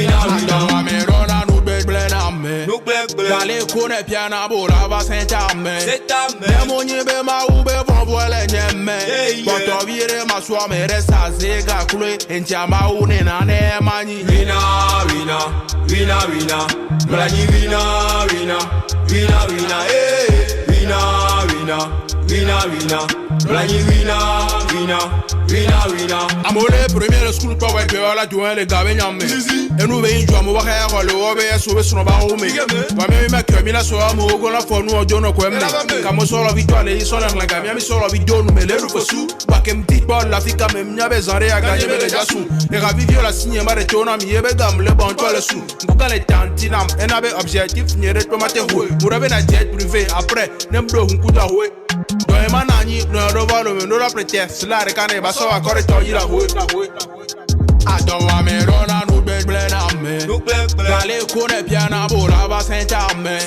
Adama me rona no bed blena me. Dale kone piana bola va sentame. Demonye be ma ube von voile nyeme. Boto vire ma swa me resa zega kule. Enchama une na ne mani. Wina. Blani wina, eh. Wina. Blani wina. Amole premier school pa wa gbe la join le gabe nyame. Enu be injo mo wa ka ya le wo be so be suno ba ho me. Wa me ma kemi la so mo go la fo nu ojo no ko me. Ka mo so la victoire le so la ga mi so la video nu me le ru su. Wa ke mti pa la fika me nya be zanre ya ga me le jasu. E ga video la signe ma de tona mi e be gam le bon to le su. Ngo le tantinam en abe objectif ni re to mate ho. Mo be na jet privé après nem do hun kuta ho. Do e manani no do valo me no la pretest la re kane ba so akore to yi la ho. Adama me rona no bed blena me. Dale kone piana bola va sentame.